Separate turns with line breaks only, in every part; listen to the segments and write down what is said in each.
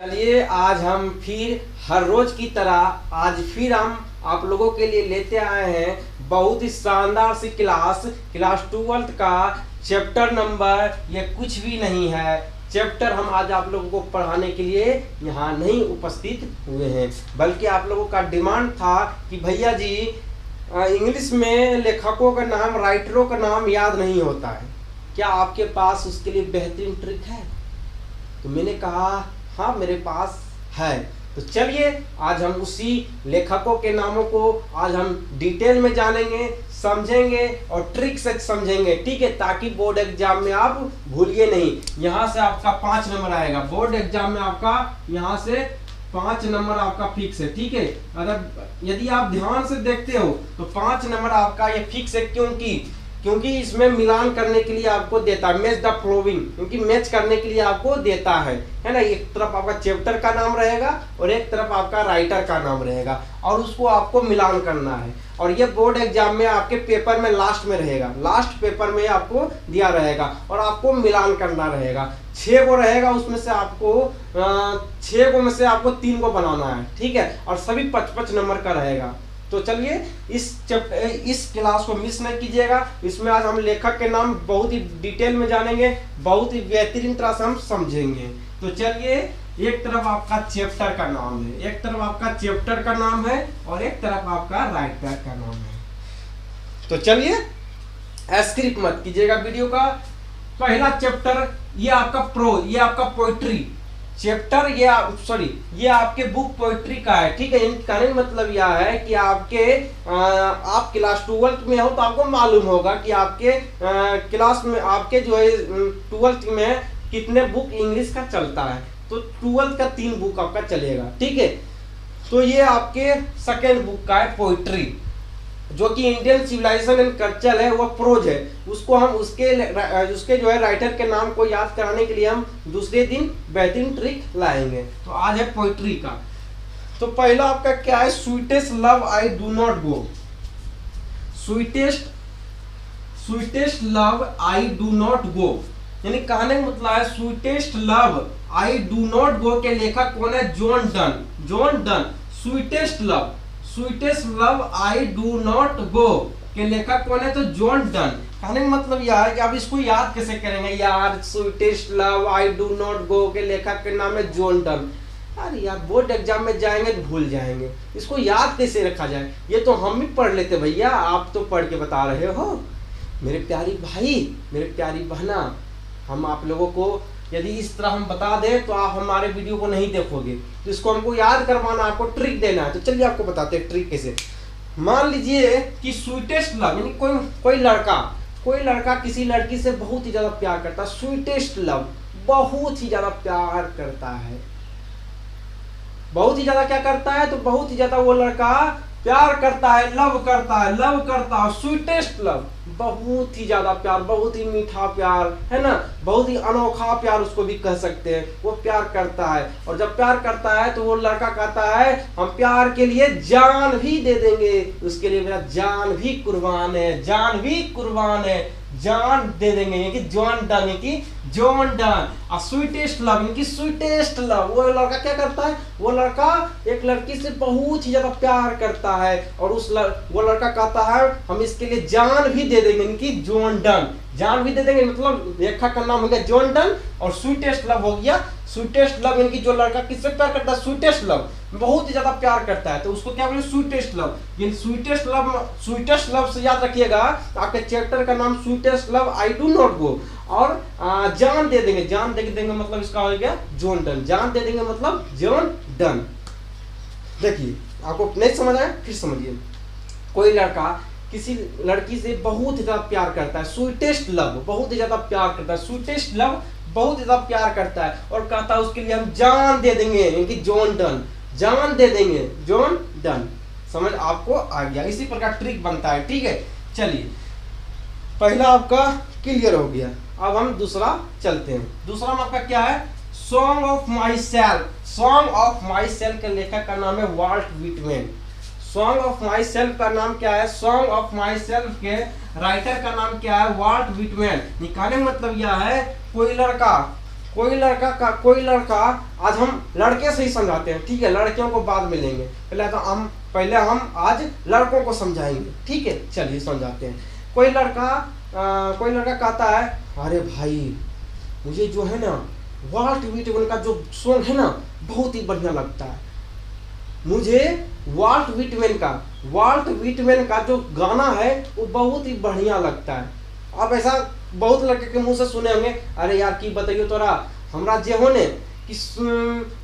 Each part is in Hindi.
चलिए आज हम फिर हर रोज की तरह आज फिर हम आप लोगों के लिए लेते आए हैं बहुत ही शानदार सी क्लास 12th का चैप्टर नंबर। ये कुछ भी नहीं है चैप्टर। हम आज आप लोगों को पढ़ाने के लिए यहाँ नहीं उपस्थित हुए हैं, बल्कि आप लोगों का डिमांड था कि भैया जी इंग्लिश में लेखकों का नाम, राइटरों का नाम याद नहीं होता है, क्या आपके पास उसके लिए बेहतरीन ट्रिक है? तो मैंने कहा हाँ मेरे पास है। तो चलिए आज हम उसी लेखकों के नामों को आज हम डिटेल में जानेंगे, समझेंगे और ट्रिक से समझेंगे, ठीक है, ताकि बोर्ड एग्जाम में आप भूलिए नहीं। यहाँ से आपका 5 नंबर आएगा बोर्ड एग्जाम में, आपका यहाँ से 5 नंबर आपका फिक्स है, ठीक है। अगर यदि आप ध्यान से देखते हो तो 5 नंबर आपका ये फिक्स है, क्योंकि इसमें मिलान करने के लिए आपको देता है, मैच द फ्लोइंग, क्योंकि मैच करने के लिए आपको देता है ना। एक तरफ आपका चैप्टर का नाम रहेगा और एक तरफ आपका राइटर का नाम रहेगा और उसको आपको मिलान करना है। और ये बोर्ड एग्जाम में आपके पेपर में लास्ट में रहेगा, लास्ट पेपर में आपको दिया रहेगा और आपको मिलान करना रहेगा। 6 गो रहेगा, उसमें से आपको 6 गो में से आपको 3 गो बनाना है, ठीक है, और सभी 55 नंबर का रहेगा। तो चलिए इस क्लास को मिस नहीं कीजिएगा। इसमें आज हम लेखक के नाम बहुत ही डिटेल में जानेंगे, बहुत ही बेहतरीन तरह से हम समझेंगे। तो चलिए, एक तरफ आपका चैप्टर का नाम है, एक तरफ आपका चैप्टर का नाम है और एक तरफ आपका राइटर का नाम है। तो चलिए स्किप मत कीजिएगा वीडियो का। पहला चैप्टर ये आपका प्रोज, ये आपका पोइट्री चैप्टर, ये आपके बुक पोइट्री का है, ठीक है। कहने का मतलब यह है कि आप क्लास 12th में हो तो आपको मालूम होगा कि आपके क्लास में आपके जो है 12th में कितने बुक इंग्लिश का चलता है। तो 12th का 3 बुक आपका चलेगा, ठीक है। तो ये आपके सेकेंड बुक का है पोइट्री, जो कि इंडियन सिविलाइजेशन एंड कल्चर है, वो प्रोज है। उसको हम उसके जो है राइटर के नाम को याद कराने के लिए हम दूसरे दिन बेहतरीन ट्रिक लाएंगे। तो आज है पोइट्री का। तो पहला आपका क्या है? Sweetest love I do not go. Sweetest love I do not go, यानी कहने का मतलब है sweetest love I do not go के लेखक कौन है? John Donne. John Donne. Sweetest love I do not go के लेखक कौन है? तो जॉन डन। कहने का मतलब यह है कि आप इसको याद कैसे करेंगे यार? Sweetest love I do not go के लेखक के नाम है जॉन डन। अरे यार बोर्ड एग्जाम में जाएंगे तो भूल जाएंगे, इसको याद कैसे रखा जाए? ये तो हम भी पढ़ लेते भैया, आप तो पढ़ के बता रहे हो। मेरे प्यारी भाई, मेरे प्यारी बहना, हम आप लोगों को यदि इस तरह हम बता दें तो आप हमारे वीडियो को नहीं देखोगे। तो इसको हमको याद करवाना, आपको ट्रिक देना है। तो चलिए आपको बताते हैं ट्रिक कैसे। मान लीजिए कि स्वीटेस्ट लव, यानी कोई लड़का किसी लड़की से बहुत ही ज्यादा प्यार करता है। स्वीटेस्ट लव, बहुत ही ज्यादा प्यार करता है। बहुत ही ज्यादा क्या करता है? तो बहुत ही ज्यादा वो लड़का प्यार करता है, लव करता है। स्वीटेस्ट लव, बहुत ही ज्यादा प्यार, बहुत ही मीठा प्यार, है ना, बहुत ही अनोखा प्यार उसको भी कह सकते हैं। वो प्यार करता है और जब प्यार करता है तो वो लड़का कहता है हम प्यार के लिए जान भी दे देंगे, उसके लिए मेरा जान भी कुर्बान है, जान दे देंगे। कि जॉन डन। स्वीटेस्ट लव, इनकी स्वीटेस्ट लव, वो लड़का क्या करता है? वो लड़का एक लड़की से बहुत ही ज्यादा प्यार करता है और वो लड़का कहता है हम इसके लिए जान भी दे देंगे। इनकी जॉन डन, जान भी दे देंगे, मतलब लेखक का नाम हो गया जॉन डन और स्वीटेस्ट लव हो गया। स्वीटेस्ट लव यानी कि जो लड़का किससे प्यार करता है? स्वीटेस्ट लव, बहुत ही ज्यादा प्यार करता है, तो उसको क्या बोले? Sweetest love. ये स्वीटेस्ट लव से याद रखिएगा आपके चैप्टर का नाम sweetest love I do not go. और जान दे देंगे मतलब इसका हो गया जॉन डन। जान दे देंगे मतलब जॉन डन। देखिए आपको नहीं समझ आया, फिर समझिए। कोई लड़का किसी लड़की से बहुत ही ज्यादा प्यार करता है, स्वीटेस्ट लव, बहुत ही ज्यादा प्यार करता है, स्वीटेस्ट लव बहुत ही ज्यादा प्यार करता है और कहता है उसके लिए हम जान दे देंगे, यानी जॉन डन, जान दे देंगे, जॉन डन। समझ आपको आ गया? इसी प्रकार ट्रिक बनता है, ठीक है। चलिए पहला आपका क्लियर हो गया, अब हम दूसरा चलते हैं। दूसरा में आपका क्या है? Song of myself. Song of myself के लेखक का नाम है Walt Whitman. Song of myself का नाम क्या है? सॉन्ग ऑफ माई सेल्फ के राइटर का नाम क्या है? Walt Whitman. निकालने का मतलब यह है कोई लड़का कोई लड़का, आज हम लड़के से ही समझाते हैं, ठीक है, लड़कियों को बाद में लेंगे, पहले हम आज लड़कों को समझाएंगे, ठीक है। चलिए समझाते हैं। कोई लड़का कहता है, अरे भाई मुझे जो है ना वाल्ट व्हिटमैन का जो सॉन्ग है ना बहुत ही बढ़िया लगता है, मुझे वाल्ट व्हिटमैन का जो गाना है वो बहुत ही बढ़िया लगता है। आप ऐसा बहुत लड़के के मुंह से सुने होंगे, अरे यार की बताइए तोरा, हमरा जे हो ने कि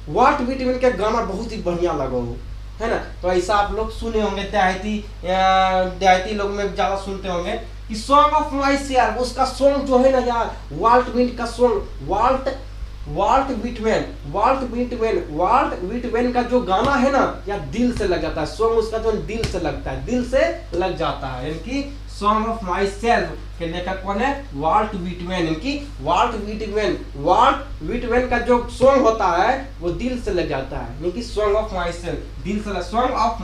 वाल्ट व्हिटमैन के गाना बहुत ही बढ़िया लगो हो, है ना। तो ऐसा आप लोग सुने होंगे, देहाती लोग में ज्यादा सुनते होंगे कि सॉन्ग ऑफ माई शेयर, उसका सॉन्ग जो है ना यार, वाल्ट व्हिटमैन का सॉन्ग, वाल्ट व्हिटमैन का जो गाना है ना यार दिल से लग जाता है, सॉन्ग उसका जो दिल से लगता है, दिल से लग जाता है। यानी सॉन्ग ऑफ माई सेल्फ के लेखक कौन है? Walt Whitman. इनकी वाल्ट व्हिटमैन का जो सॉन्ग होता है वो दिल से लग जाता है, यानी कि सॉन्ग ऑफ माई सेल्फ, दिल से, सॉन्ग ऑफ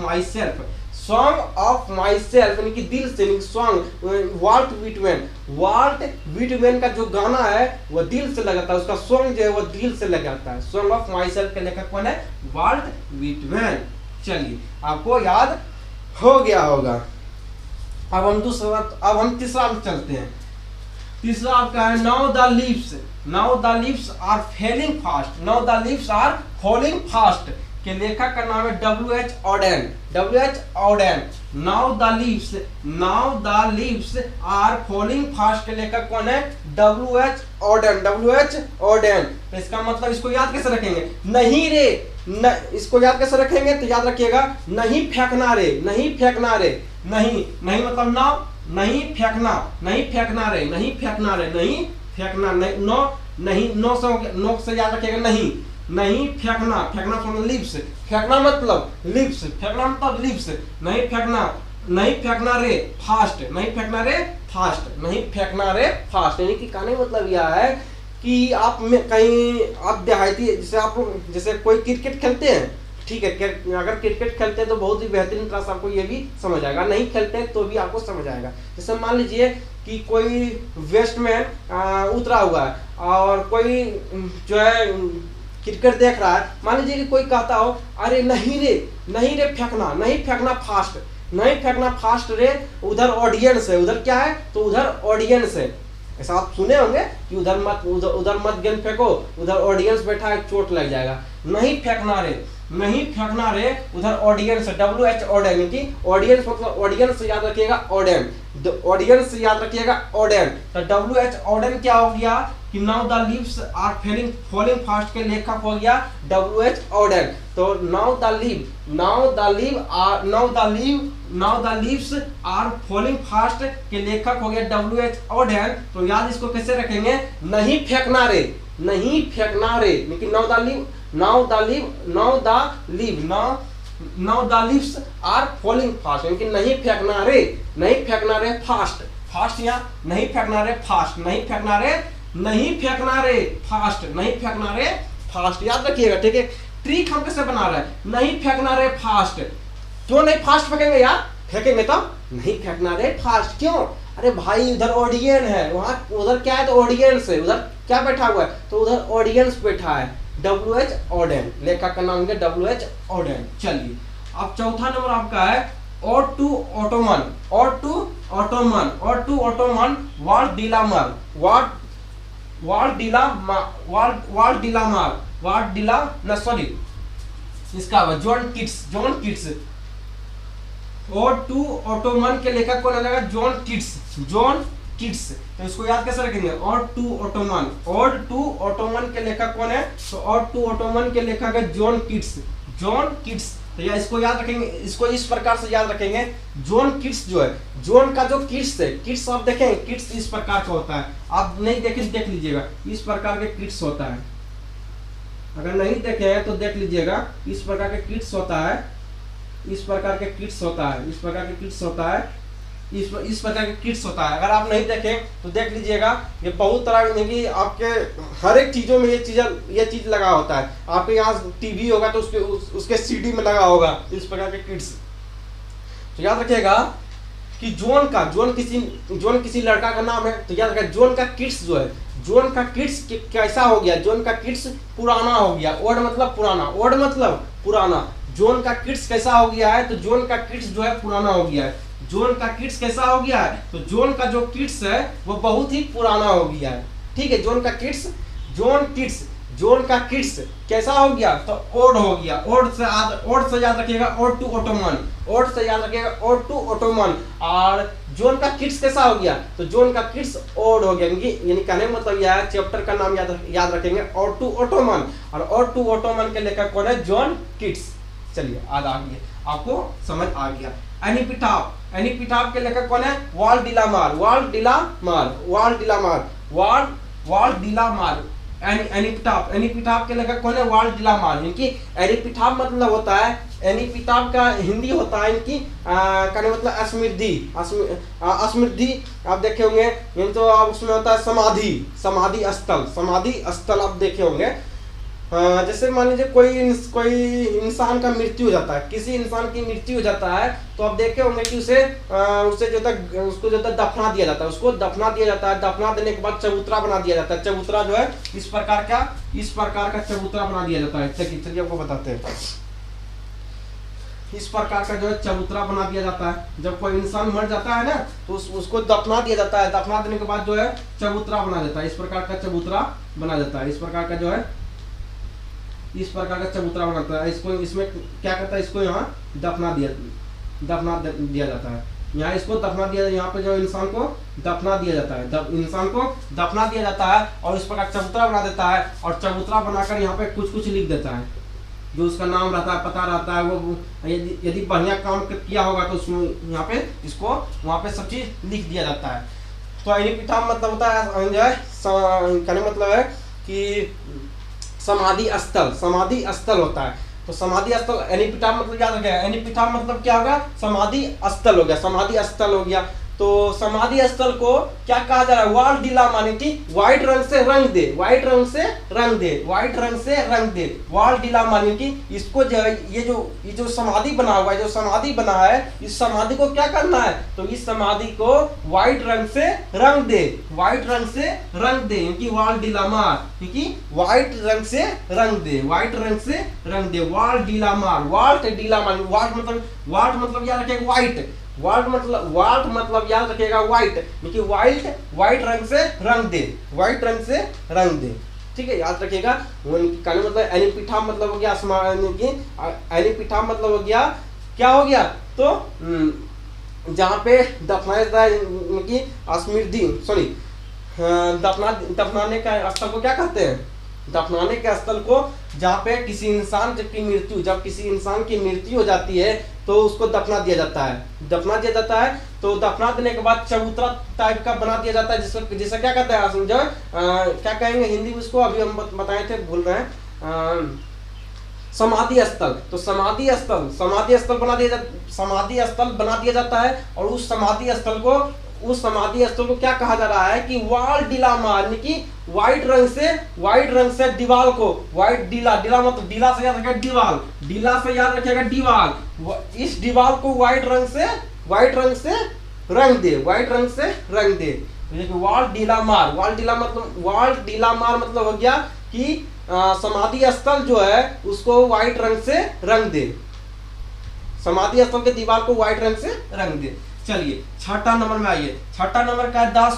माई सेल्फ यानी कि दिल से, सॉन्ग वाल्ट व्हिटमैन का जो गाना है वो दिल से लग जाता है, उसका सॉन्ग जो है वो दिल से लग जाता है। सॉन्ग ऑफ माई सेल्फ के लेखक कौन है? Walt Whitman. चलिए आपको याद हो गया होगा। अब हम तीसरा चलते हैं। तीसरा आपका है now the leaves are falling fast के लेखक का नाम है W.H. Auden। Now the leaves are falling fast के लेखक कौन है? W.H. Auden। तो इसका मतलब इसको याद कैसे रखेंगे? नहीं रे, इसको याद कैसे रखेंगे? तो याद रखिएगा, नहीं फेंकना रे, नहीं मतलब नाउ, नहीं फेंकना रे, नो से याद रखिएगा, नहीं फेंकना मतलब लिप्स, फेंकना मतलब लिप्स, नहीं फेंकना रे फास्ट, यानी कि कहने मतलब यह है कि आप में कहीं आप देहाती, जैसे कोई क्रिकेट खेलते हैं, ठीक है, अगर क्रिकेट खेलते हैं तो बहुत ही बेहतरीन तरह से आपको ये भी समझ आएगा, नहीं खेलते हैं तो भी आपको समझ आएगा। जैसे मान लीजिए कि कोई बैट्समैन उतरा हुआ है और कोई जो है क्रिकेट देख रहा है, मान लीजिए कि कोई कहता हो, अरे नहीं रे फेंकना फास्ट रे, उधर ऑडियंस है, उधर क्या है? तो उधर ऑडियंस है। ऐसा आप सुने होंगे कि उधर मत गेंद फेंको, उधर ऑडियंस बैठा है, चोट लग जाएगा। नहीं फेंकना रे, उधर ऑडियंस है, W.H. Auden की ऑडियंस मतलब ऑडियंस से याद रखिएगा, ऑडेन। तो W.H. Auden क्या हो गया कि now the leaves are falling fast के लेखक हो गया W.H. Auden। तो now the leaves are falling fast के लेखक हो गया W.H. Auden। तो याद इसको कैसे रखेंगे? नहीं फेंकना रे, लेकिन now the leaves are falling fast, यानी कि नहीं फेंकना रे फास्ट, या नहीं फेंकना रे फास्ट, याद रखिएगा, ठीक है। ट्रिक हम कैसे बना रहे हैं? नहीं फेंकना रे फास्ट, क्यों नहीं फास्ट फेंकेंगे यार? फेंकेंगे तो नहीं फेंकना रे फास्ट, क्यों? अरे भाई उधर ऑडियंस है, वहां उधर क्या है? तो ऑडियंस है, उधर क्या बैठा हुआ है? तो उधर ऑडियंस बैठा है। W.H. Auden, लेखक का नाम है W.H. Auden। चलिए अब चौथा नंबर आपका है Ode to Ottoman, इसका John Keats. Ode to Ottoman के लेखक कौन है? John Keats. तो इसको याद कैसे रखेंगे? Ode to Ottoman के लेखक कौन है? तो Ode to Ottoman के लेखक है जॉन किट्स। तो या इसको याद रखेंगे, इसको इस प्रकार से याद रखेंगे, जॉन किट्स जो है, जॉन का जो किट्स है, किट्स आप देखेंगे, किट्स इस प्रकार का होता है, आप नहीं देखें देख लीजिएगा, इस प्रकार के किट्स होता है, अगर नहीं देखे तो देख लीजिएगा, इस प्रकार के किट्स होता है, इस प्रकार के किट्स होता है। अगर आप नहीं देखें तो देख लीजिएगा, ये बहुत तरह की आपके हर एक चीजों में ये चीज लगा होता है। आपके यहाँ टीवी होगा तो उसके सीडी में लगा होगा इस प्रकार के किट्स। तो याद रखिएगा कि जोन किसी लड़का का नाम है, तो याद रखिए जोन का किड्स जो है, जोन का किड्स कैसा हो गया, जोन का किड्स पुराना हो गया। ओल्ड मतलब पुराना, ओल्ड मतलब पुराना। जोन का किड्स कैसा हो गया है, तो जोन का किड्स जो है पुराना हो गया है। जोन का किड्स कैसा हो गया है, तो जोन का जो किड्स है वो बहुत ही पुराना हो गया है। ठीक है, जोन का किड्स, जोन का किड्स कैसा हो गया, तो ओल्ड हो गया। ओल्ड से याद रखिएगा ओल्ड टू ओटोमन, ओल्ड से याद रखिएगा ओल्ड टू ओटोमन। और जोन का किड्स कैसा हो गया, तो जोन का किड्स ओल्ड हो गया। यानी कहने का मतलब यह है, चैप्टर का नाम याद रखेंगे ओल्ड टू ओटोमन, और ओल्ड टू ओटोमन के लेखक कौन है, जॉन किड्स। चलिए आज आ गया, आपको समझ आ गया। एनीपिटाफ, एनीपिटाफ के लेखक कौन है, वाल्डिलामार, वाल्डिलामार। एनीपिटाफ, एनीपिटाफ के लेखक कौन है, वाल्डिलामार। इनकी एनीपिटाफ मतलब होता है, एनीपिटाफ का हिंदी होता है इनकी कहने मतलब स्मृति आप देखे होंगे। तो आप उसमें होता है समाधि स्थल आप देखे होंगे। जैसे मान लीजिए कोई इंसान का मृत्यु हो जाता है, किसी इंसान की मृत्यु हो जाता है, तो आप देखे होंगे कि उसे उसको जो है दफना दिया जाता है, उसको दफना दिया जाता है। दफना देने के बाद चबूतरा बना दिया जाता है। चबूतरा जो है इस प्रकार का चबूतरा बना दिया जाता है। चलिए आपको बताते हैं, इस प्रकार का जो है चबूतरा बना दिया जाता है। जब कोई इंसान मर जाता है ना, तो उसको दफना दिया जाता है। दफना देने के बाद जो है चबूतरा बना देता है, इस प्रकार का चबूतरा बना देता है। इस प्रकार का जो है इस प्रकार का चबूतरा बनाता है। इसको इसमें क्या करता है, इसको यहाँ दफना दिया जाता है। यहाँ इसको दफना दिया, यहाँ पे जो इंसान को दफना दिया जाता है, इंसान को दफना दिया जाता है और इस प्रकार चबूतरा बना देता है। और चबूतरा बनाकर यहाँ पे कुछ लिख देता है, जो उसका नाम रहता है, पता रहता है। वो यदि बढ़िया काम किया होगा तो उसमें यहाँ पे इसको वहाँ पे सब चीज लिख दिया जाता है। तो एनीपिटाफ मतलब होता है जो है, कहने मतलब है कि समाधि स्थल होता है। तो समाधि स्थल, एनीपिटाफ मतलब याद रखिएगा, एनीपिटाफ मतलब क्या होगा, समाधि स्थल हो गया। तो समाधि स्थल को क्या कहा जा रहा है, वाल्डिलामार, माने कि व्हाइट रंग से रंग दे, वाल्डिलामार, माने कि इसको जो है ये जो समाधि बना हुआ है, इस समाधि को क्या करना है, तो इस समाधि को व्हाइट रंग से रंग दे, क्योंकि वाल्डिलामार, क्योंकि व्हाइट रंग से रंग दे, वाल्डिलामार। वाल्ट मतलब याद रखिएगा व्हाइट, वाल्ट मतलब याद रखिएगा व्हाइट, क्योंकि व्हाइट रंग से रंग दे। ठीक है, याद रखिएगा। कहने मतलब एनीपिटाफ मतलब हो गया, एनीपिटाफ मतलब हो गया, क्या हो गया, तो जहाँ पे दफनाया जाता है कि स्मृति, सॉरी दफनाने का स्थल को क्या कहते हैं, दफनाने के स्थल को जहाँ पे किसी इंसान जब किसी इंसान की मृत्यु हो जाती है तो उसको दफना दिया जाता है। तो दफना देने के बाद चबूतरा टाइप का बना दिया जाता है, जिसका क्या कहते हैं, समझो क्या कहेंगे हिंदी में उसको, अभी हम बताए थे, भूल रहे हैं। समाधि स्थल। तो समाधि स्थल बना दिया जाता है। और उस समाधि स्थल को क्या कहा जा रहा है कि वाल्डिलामार, यानी कि व्हाइट रंग से दीवार को, डीला मतलब डीला से याद रखिएगा दीवार, इस दीवार को व्हाइट रंग से रंग दे, वाल्डिलामार मतलब हो गया कि समाधि स्थल जो है उसको व्हाइट रंग से रंग दे, समाधि स्थल के दीवार को व्हाइट रंग से रंग दे। चलिए छठा नंबर में आइए। छठा नंबर का है द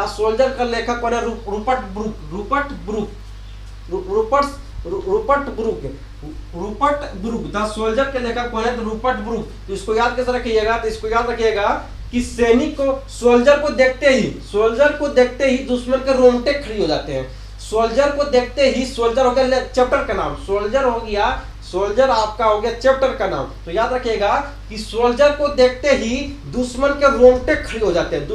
सोल्जर का लेखक कौन है, रूपर्ट ब्रूक। द सोल्जर के लेखक कौन है, तो रूपर्ट ब्रूक। तो इसको याद कैसे रखिएगा, तो इसको याद रखिएगा कि सैनिक को सोल्जर को देखते ही दुश्मन के रोंगटे खड़ी हो जाते हैं। सोल्जर को देखते ही, सोल्जर हो गया चैप्टर का नाम, सोल्जर आपका हो गया चैप्टर का नाम। तो याद रखिएगा कि सोल्जर को देखते ही दुश्मन के रोंगटे खड़े हो जाते हैं,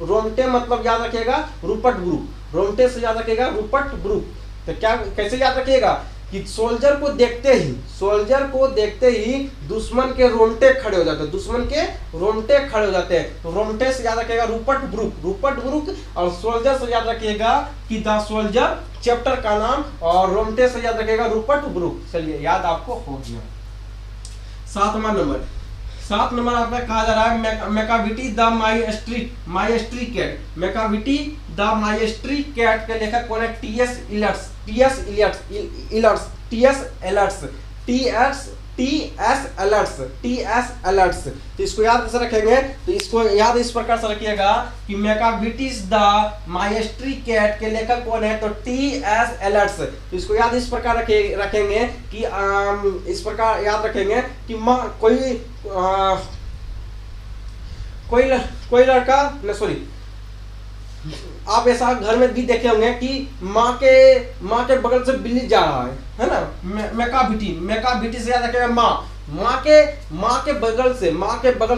रोंगटे मतलब याद रखिएगा रूपर्ट ब्रूक, रोंगटे से याद रखिएगा रूपर्ट ब्रूक। तो क्या कैसे याद रखिएगा कि सोल्जर को देखते ही दुश्मन के रोंगटे खड़े हो जाते हैं, दुश्मन के रोंगटे खड़े हो जाते हैं। तो रोंगटे से याद रखिएगा रूपर्ट ब्रुक, और सोल्जर से याद रखिएगा कि द सोल्जर चैप्टर का नाम, और रोंगटे से याद रखिएगा रूपर्ट ब्रुक। चलिए याद आपको हो गया। 7 नंबर आपका कहा जा रहा है Macavity the mystery cat. Macavity the mystery cat के लेखक कौन है? T S Eliot. तो इसको याद कैसे रखेंगे? तो इसको याद इस प्रकार से रखिएगा कि मैकाविटीज द माइस्ट्री कैट के लेखक कौन है? तो टीएस एलर्ट्स। तो इसको याद इस प्रकार रखेंगे कि इस प्रकार याद रखेंगे कि कोई लड़का न सॉरी आप ऐसा घर में भी देखे होंगे कि माँ के बगल से बिल्ली जा रहा है ना? मैकाविटी से याद रखेगा माँ के बगल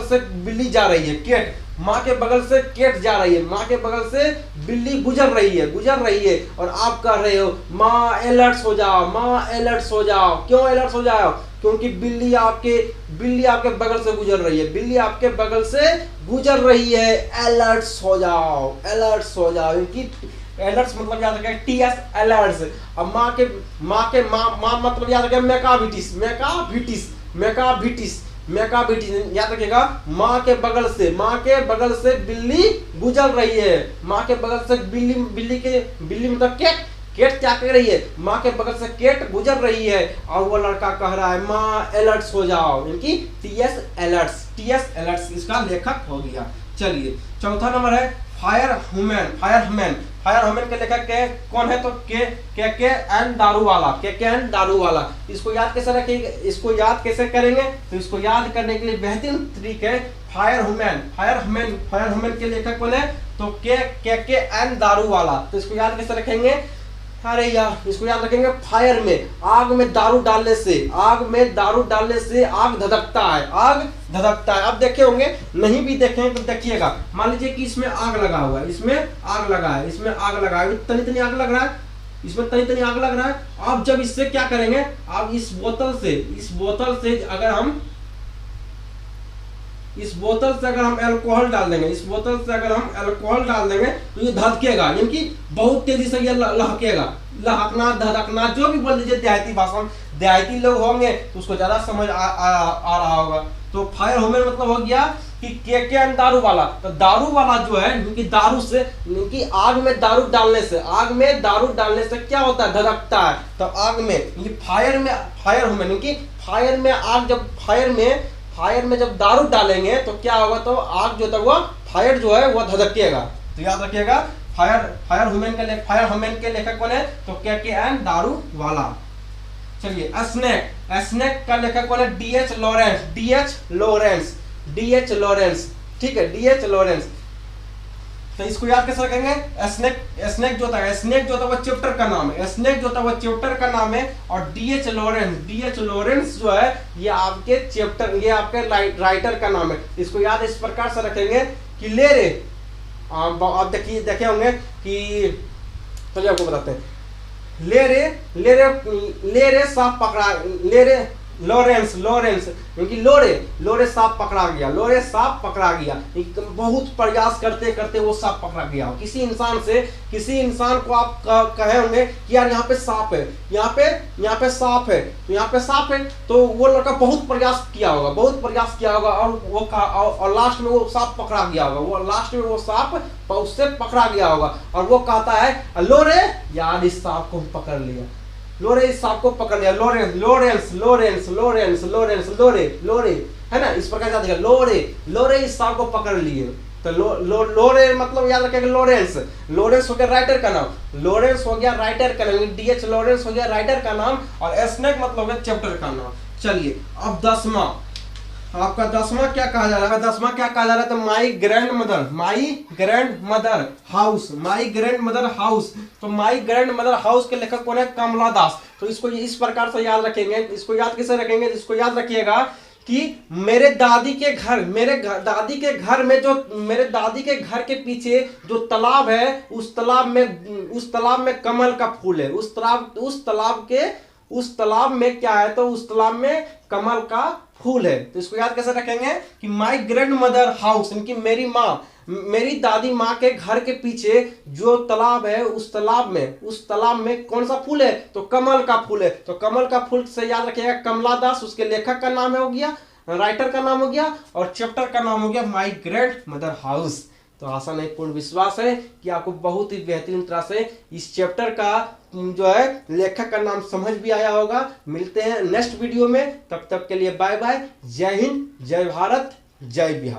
से बिल्ली जा रही है, केट, माँ के बगल से केट जा रही है, माँ के बगल से बिल्ली गुजर रही है, और आप कह रहे हो माँ अलर्ट हो जाओ। क्यों अलर्ट हो जाओ? क्योंकि बिल्ली आपके बगल से गुजर रही है, अलर्ट हो जाओ। क्योंकि अलर्ट्स मतलब याद रखें टीएस अलर्ट्स। अब माँ मतलब याद रखें मैकाविटीज याद रखिएगा। माँ के बगल से बिल्ली गुजर रही है, माँ के बगल से बिल्ली मतलब केट क्या कर रही है? माँ के बगल से केट गुजर रही है, और वो लड़का कह रहा है माँ अलर्ट्स हो जाओ। इनकी टीएस अलर्ट्स इसका लेखक हो गया। चलिए चौथा नंबर है फायर ह्यूमन के लेखक कौन है? तो के एन दारूवाला। इसको याद कैसे रखेंगे? इसको याद कैसे करेंगे? तो इसको याद करने के लिए बेहतरीन तरीके है फायर ह्यूमन के लेखक कौन है? तो के एन दारूवाला। तो इसको याद कैसे रखेंगे? अरे यार इसको याद रखेंगे, फायर में आग में दारू डालने से आग धधकता है। अब देखे होंगे, नहीं भी देखे तो देखिएगा। मान लीजिए कि इसमें आग लगा हुआ है, इसमें आग लगा है, तनी आग लग रहा है, इसमें तनी आग लग रहा है। आप जब इससे क्या करेंगे? आप इस बोतल से अगर हम अल्कोहल डाल देंगे, तो ये धधकेगा, यानी कि बहुत तेजी से ये लहकेगा, धधकना जो भी बोल लीजिए देहाती भाषा में, देहाती लोग होंगे तो उसको ज्यादा समझ आ रहा होगा। तो फायर ह्यूमन मतलब हो गया कि के दारू वाला। तो दारू वाला जो है क्योंकि आग में दारू डालने से क्या होता है? धधकता है। तो आग में फायर ह्यूमन कि फायर में जब दारू डालेंगे तो क्या होगा? तो आग जो था वो फायर जो है वो धधकेगा। तो याद रखिएगा फायर ह्यूमन के लेखक कौन है? तो के एन दारू वाला। चलिए स्नेक का लेखक कौन है? D H Lawrence. ठीक है, डीएच लॉरेंस। तो इसको याद कैसे रखेंगे? स्नेक जो था वो चैप्टर का नाम है, और डीएच लॉरेंस जो है ये आपके राइटर का नाम है। इसको याद इस प्रकार से रखेंगे कि ले रे, आप देखे होंगे कि, चलिए आपको बताते हैं। ले रे सांप पकड़ा, ले रे लॉरेंस क्योंकि लोरे सांप पकड़ा गया। बहुत प्रयास करते वो सांप पकड़ा गया। किसी इंसान को आप कहे होंगे कि यार यहाँ पे सांप है, यहाँ पे सांप है, तो वो लड़का बहुत प्रयास किया होगा, और लास्ट में वो सांप पकड़ा गया होगा, उससे पकड़ा गया होगा, और वो कहता है लोरे यार इस सांप को पकड़ लिया, लोरेंस है ना? इस प्रकार याद रखिएगा, लोरे इस सांप को पकड़ लिए। तो लोरे मतलब याद रखिएगा लॉरेंस हो गया राइटर का नाम, डीएच लॉरेंस हो गया राइटर का नाम, और स्नेक मतलब हो गया चैप्टर का नाम। चलिए अब आपका दसवां क्या कहा जा रहा है? तो माई ग्रैंड मदर हाउस। तो माई ग्रैंड मदर हाउस के लेखक कौन है? कमला दास। तो इसको इस प्रकार से याद रखेंगे। इसको याद कैसे रखेंगे? इसको याद रखिएगा कि मेरे दादी के घर के पीछे जो तालाब है, उस तालाब में कमल का फूल है, उस तालाब में क्या है, तो उस तालाब में कमल का फूल है। तो इसको याद कैसे रखेंगे कि माई ग्रैंड मदर हाउस, इनकी मेरी माँ, मेरी दादी माँ के घर के पीछे जो तालाब है, उस तालाब में कौन सा फूल है, तो कमल का फूल है। तो कमल का फूल से याद रखिएगा कमला दास, उसके लेखक का नाम हो गया, राइटर का नाम हो गया, और चैप्टर का नाम हो गया माई ग्रैंड मदर हाउस। तो आशा नहीं पूर्ण विश्वास है कि आपको बहुत ही बेहतरीन तरह से इस चैप्टर का जो है लेखक का नाम समझ भी आया होगा। मिलते हैं नेक्स्ट वीडियो में, तब तक के लिए बाय बाय। जय हिंद, जय भारत, जय बिहार।